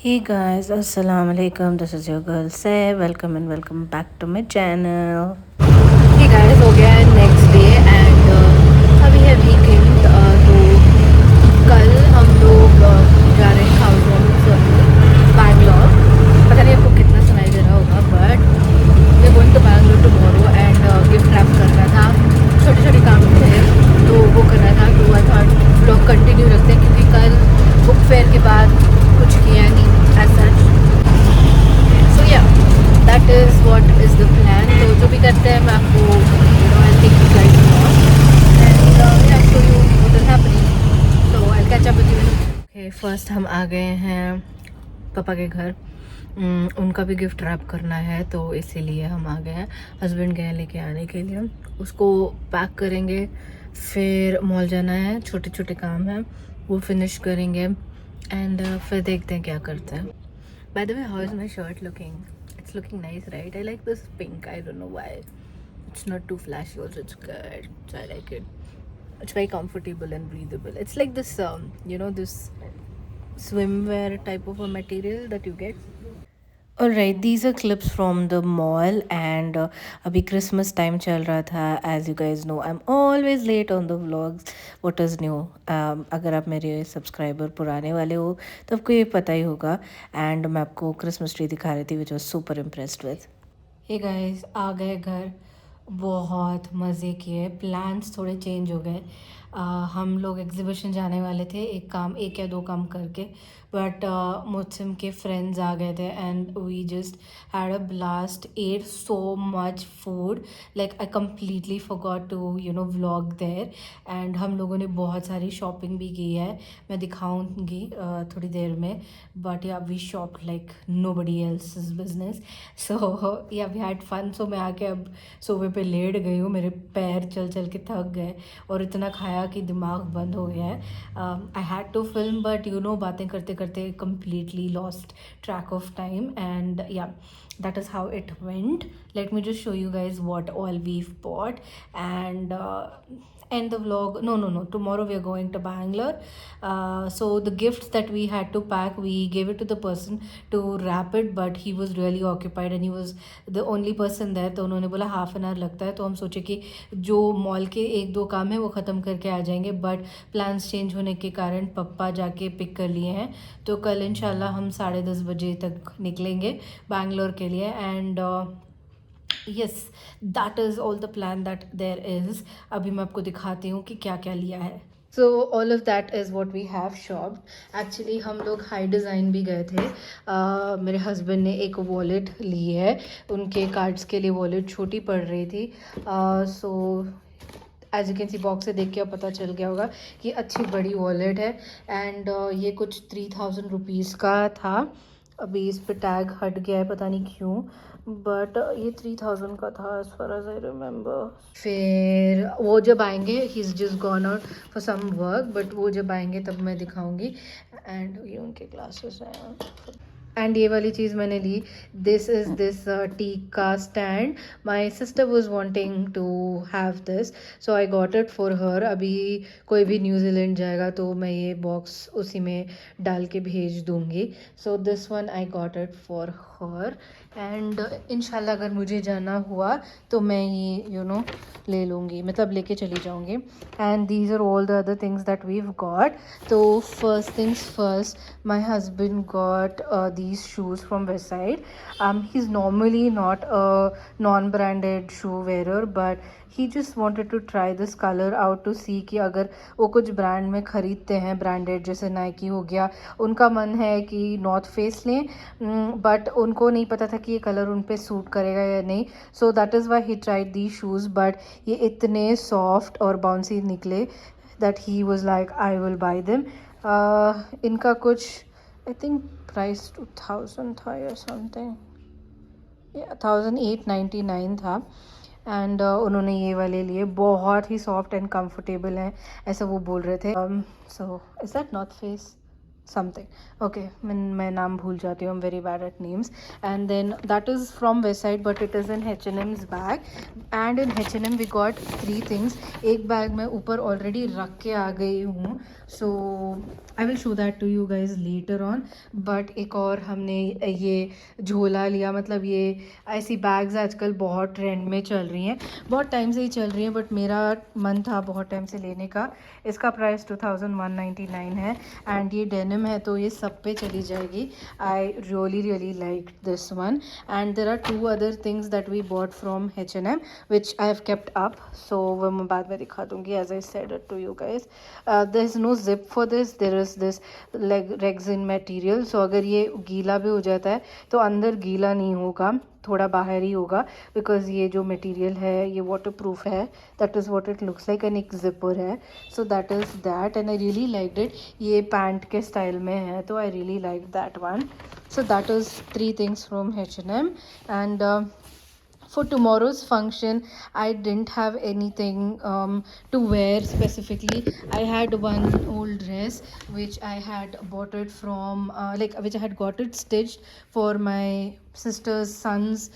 Hey guys, Assalamu alaikum. This is your girl Say. Welcome and welcome back to my channel. Hey guys, हो गया है next day and अभी है weekend तो कल हम लोग जा रहे हैं हाउस वार्मिंग बैंगलोर। पता नहीं आपको कितना सुनाई दे रहा होगा but we going to Bangalore tomorrow and gift wrap करना था। छोटे छोटे काम थे तो वो करना था तो आई थॉट ब्लॉग कंटिन्यू रखते हैं क्योंकि कल बुक फेयर के बाद कुछ किया नहीं as such. So yeah that is what is the plan. तो जो भी करते हैं मैं आपको I think you guys know and yeah show you what is happening. So I catch up with you. Okay, first हम आ गए हैं पापा के घर। उनका भी गिफ्ट रैप करना है तो इसीलिए हम आ गए हैं। हस्बैंड गए लेके आने के लिए, उसको पैक करेंगे, फिर मॉल जाना है, छोटे छोटे काम हैं वो फिनिश करेंगे एंड फिर देखते हैं क्या करते हैं। By the way, how is my shirt looking? It's looking nice, right? I like this pink. I don't know why. It's not too flashy also. It's good. So I like it. It's very comfortable and breathable. It's like this, this swimwear type of a material that you get. Alright, these are clips from the mall and अभी Christmas time चल रहा था. As you guys know, I'm always late on the vlogs. What is new? अगर आप मेरे subscriber पुराने वाले हो तो आपको ये पता ही होगा. एंड मैं आपको क्रिसमस ट्री दिखा रही थी which was super impressed with. Hey guys, आ गए घर। बहुत मज़े किए। प्लान्स थोड़े चेंज हो गए। हम लोग एग्जीबिशन जाने वाले थे, एक या दो काम करके, बट मुझसे के फ्रेंड्स आ गए थे and we just had a blast, ate so much food, like I completely forgot to vlog there. And हम लोगों ने बहुत सारी शॉपिंग भी की है, मैं दिखाऊंगी थोड़ी देर में, but yeah we shop like nobody else business. So yeah we had fun. सो मैं आके अब सोफे पे लेट गई हूँ, मेरे पैर चल चल के थक गए और इतना खाया कि दिमाग बंद हो गया है। I had to film but बातें करते करते completely lost track of time and yeah, that is how it went. Let me just show you guys what all we've bought and end the vlog. No, tomorrow we are going to Bangalore. So the gifts that we had to pack, we gave it to the person to wrap it, but he was really occupied and he was the only person there. तो उन्होंने बोला half an hour लगता है, तो हम सोचे कि जो मॉल के एक दो काम है वो ख़त्म करके आ जाएंगे, बट प्लान्स चेंज होने के कारण पप्पा जाके पिक कर लिए हैं। तो कल इंशाल्लाह हम 10:30 बजे तक निकलेंगे बैंगलोर के लिए and yes, that is all the plan that there is. अभी मैं आपको दिखाती हूँ कि क्या क्या लिया है। So all of that is what we have shopped. Actually हम लोग हाई डिज़ाइन भी गए थे। मेरे हस्बैंड ने एक वॉलेट ली है, उनके कार्ड्स के लिए वॉलेट छोटी पड़ रही थी। So as you can see box से देख के अब पता चल गया होगा कि अच्छी बड़ी वॉलेट है एंड ये कुछ 3000 रुपीज़ का था। अभी इस पे टैग हट गया है, पता नहीं क्यों, बट ये 3000 का था as far as I remember. फिर वो जब आएंगे, he is just gone out for some work, but वो जब आएंगे तब मैं दिखाऊंगी। एंड ये उनके क्लासेस हैं। एंड ये वाली चीज़ मैंने ली, दिस इज़ दिस टी का stand. My sister was wanting to have this, so I got it for her. अभी कोई भी न्यूजीलैंड जाएगा तो मैं ये बॉक्स उसी में डाल के भेज दूँगी। So this one I got it for her and इंशाल्लाह अगर मुझे जाना हुआ तो मैं ये ले लूँगी, मतलब लेके चली जाऊँगी। And these are all the other things that we've got. तो first things first, my husband got these shoes from Westside. He's normally not a non-branded shoe wearer, but he just wanted to try this color out to see कि अगर वो कुछ brand में ख़रीदते हैं, branded जैसे Nike हो गया, उनका मन है कि नॉर्थ फेस लें, बट उनको नहीं पता था कि ये कलर उन पे सूट करेगा या नहीं। So that is why he tried the shoes, but ये इतने सॉफ्ट और बाउंसी निकले that he was like I will by them. इनका कुछ आई थिंक प्राइस 2000 था या समथिंग, 1899 था। एंड उन्होंने ये वाले लिए, बहुत ही सॉफ्ट एंड कंफर्टेबल हैं ऐसा वो बोल रहे थे। So is that North Face? Something okay, मैं नाम भूल जाती हूँ, I am very bad at names. And then that is from Westside but it is in H&M's bag. And in H&M we got 3 things. एक bag मैं ऊपर already रख के आ गई हूँ, so I will show that to you guys later on. But एक और हमने ये झोला लिया, मतलब ये ऐसी बैग्स आजकल बहुत ट्रेंड में चल रही हैं, बहुत टाइम से ही चल रही हैं, बट मेरा मन था बहुत टाइम से लेने का. इसका प्राइस 2199 है एंड ये डेनिम है तो ये सब पे चली जाएगी. I really really like this one. And there are 2 other things that we bought from H&M which I have kept up, so वो मैं बाद में दिखा दूँगी. As I said it to you guys, there is no zip for this, there is this rexine material. So अगर ये गीला भी हो जाता है तो अंदर गीला नहीं होगा, थोड़ा बाहर ही होगा, बिकॉज ये जो मटेरियल है ये वाटर प्रूफ है. That is what it looks like. And एक जिपर है, so that is that. And I really liked it. ये पैंट के स्टाइल में है तो I really like that one. So that is 3 things from H&M. And for tomorrow's function I didn't have anything to wear specifically. I had one old dress which I had bought it from like which I had got it stitched for my sister's son's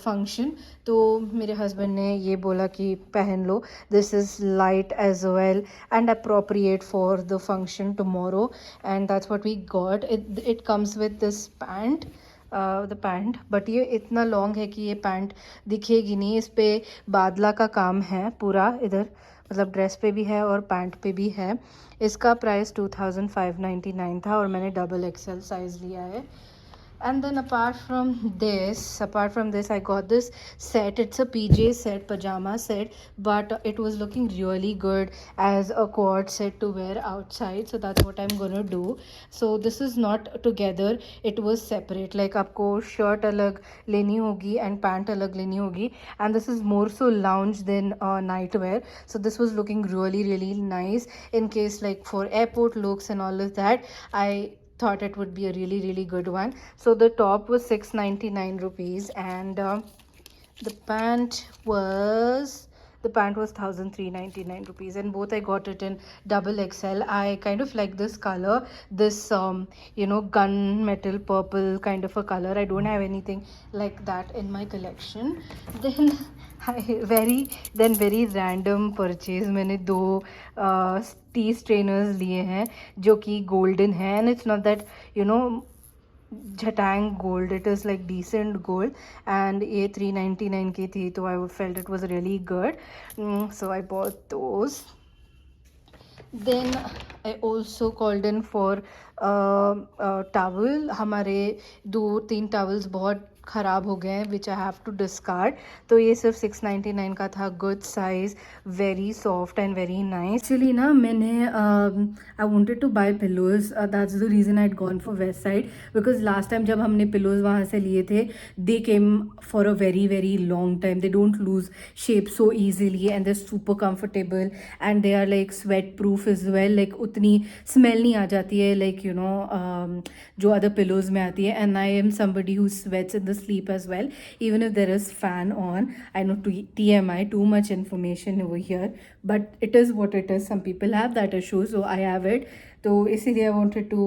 function. तो मेरे husband ने ये बोला कि पहन लो, this is light as well and appropriate for the function tomorrow. And that's what we got. It comes with this pant, the pant, but ये इतना long है कि ये पैंट दिखेगी नहीं. इस पर बादला का काम है पूरा इधर, मतलब ड्रेस पे भी है और पैंट पे भी है. इसका प्राइस 2599 था और मैंने XXL साइज़ लिया है. And then apart from this I got this set. It's a PJ set, pajama set, but it was looking really good as a quad set to wear outside, so that's what I'm gonna do. So this is not together, it was separate, like आपको shirt अलग लेनी होगी and pant अलग लेनी होगी. And this is more so lounge than night wear, so this was looking really really nice in case like for airport looks and all of that. I thought it would be a really really good one. So the top was 699 rupees and the pant was the pant was 1399 rupees, and both I got it in XXL. I kind of like this color, this gun metal purple kind of a color. I don't have anything like that in my collection. Then very random purchase, मैंने 2 T strainers लिए हैं जो कि golden है. And it's not that झटांग gold, it is like decent gold. And ये 399 की थी तो I felt it was really good, so I bought those. Then I also called in for towel. हमारे 2-3 towels बहुत ख़राब हो गए हैं which I have to discard. तो ये सिर्फ 699 का था, good size, very soft and very nice. Actually ना मैंने I wanted to buy pillows, that's the reason I had gone for Westside, because last time जब हमने पिलोज़ वहाँ से लिए थे they came for a very very long time. They don't lose shape so easily and they super comfortable and they are like sweat proof is well. Like उतनी smell नहीं आ जाती है लाइक जो अदर पिलोज़ में आती है. And I am somebody who sweats in the sleep as well, even if there is fan on. I know TMI, too much information over here, but it is what it is. Some people have that issue, so I have it. तो इसीलिए I wanted to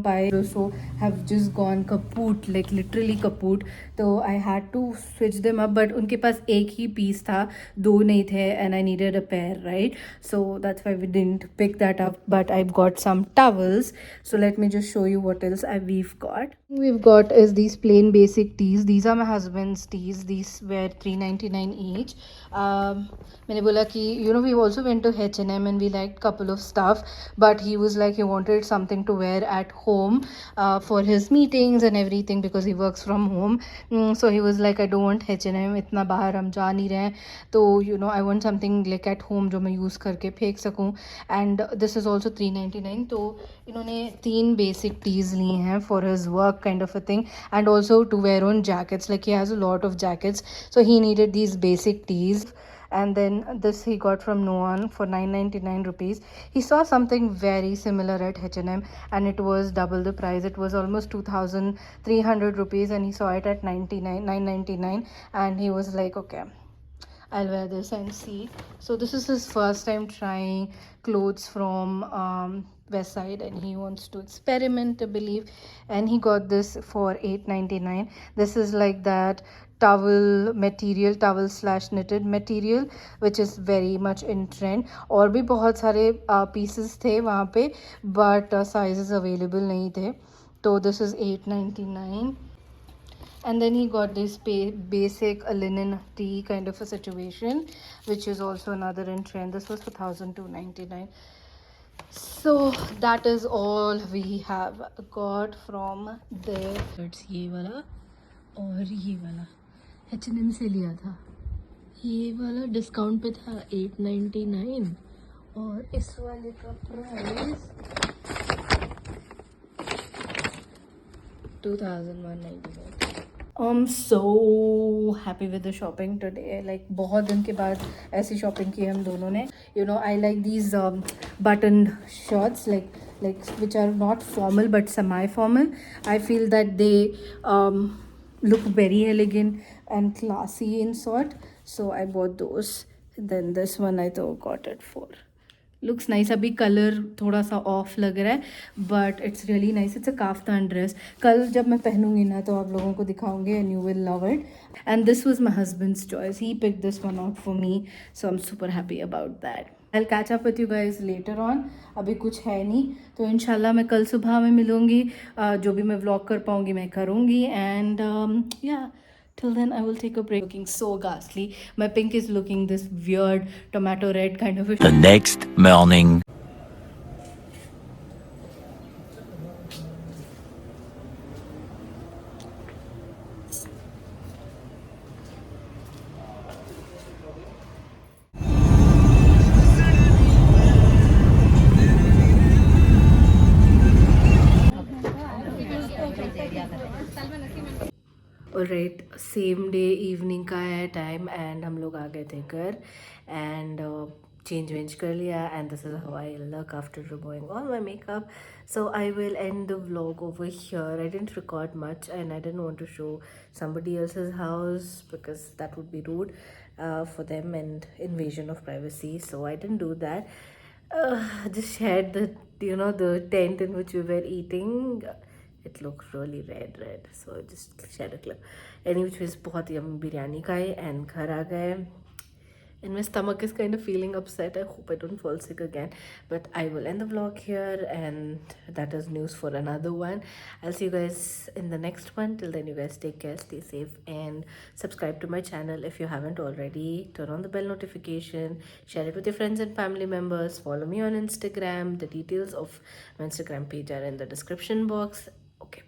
buy, so have just gone kaput, like literally kaput. तो I had to switch them up, but उनके पास एक ही piece था, 2 नहीं थे, and I needed a pair, right? So that's why we didn't pick that up, but I've got some towels. So let me just show you what else we've got. We've got is these plain basic tees. These are my husband's tees. These were 399 each. मैंने बोला कि we also went to H&M and we liked couple of stuff, but he was like he wanted something to wear at home for his meetings and everything because he works from home. So he was like I don't want H&M, इतना बाहर हम जा नहीं रहे हैं, तो I want something like at home जो मैं यूज़ करके फेंक सकूँ. And this is also 399. तो इन्होंने 3 basic tees लिए हैं for his work kind of a thing, and also to wear on jackets, like he has a lot of jackets, so he needed these basic tees. And then this he got from Noan for 999 rupees. He saw something very similar at H&M and it was double the price. It was almost 2300 rupees and he saw it at 999, and he was like okay, I'll wear this and see. So this is his first time trying clothes from West Side, and he wants to experiment, I believe. And he got this for 8.99. This is like that towel material, towel slash knitted material, which is very much in trend. और भी बहुत सारे pieces थे वहाँ पे, but sizes available नहीं थे. So this is 8.99. And then he got this basic linen tee kind of a situation, which is also another in trend. This was for 1299. So that is all we have got from there. It's ये वाला और ये वाला H&M से लिया था. ये वाला डिस्काउंट पे था 899 और इस वाले का price 2199. I'm so happy with the shopping today. Like बहुत दिन के बाद ऐसी shopping की हम दोनों ने. You know, I like these buttoned shirts, like which are not formal but semi-formal. I feel that they look very elegant and classy in sort. So I bought those. Then this one I thought got it for. Looks nice. अभी colour थोड़ा सा of लग रहा है, but it's really nice. It's a kaftan dress. कल जब मैं पहनूंगी ना तो आप लोगों को दिखाऊंगी and you will love it. And this was my husband's choice. He pick this one out for me, so I am super happy about that. I will catch up with you guys later on. अभी कुछ है नहीं, तो इंशाल्लाह मैं कल सुबह में मिलूँगी. जो भी मैं व्लॉग कर पाऊँगी मैं करूँगी. एंड या till then I will take a break. Looking so ghastly. My pink is looking this weird tomato red kind of a The next morning. Right. Same day evening का है टाइम एंड हम लोग आ गए थे घर and change वेंज कर लिया. And this is how I look after removing all my makeup. So I will end the vlog over here. I didn't record much and I didn't want to show somebody else's house because that would be rude for them and invasion of privacy, so I didn't do that. Just shared the, you know, the tent in which we were eating. It looked really red, so I just shared a clip. Anyway, which was बहुत yummy biryani खाए and घर आ गए. And my stomach is kind of feeling upset. I hope I don't fall sick again. But I will end the vlog here, and that is news for another one. I'll see you guys in the next one. Till then, you guys take care, stay safe, and subscribe to my channel if you haven't already. Turn on the bell notification, share it with your friends and family members. Follow me on Instagram. The details of my Instagram page are in the description box. Okay.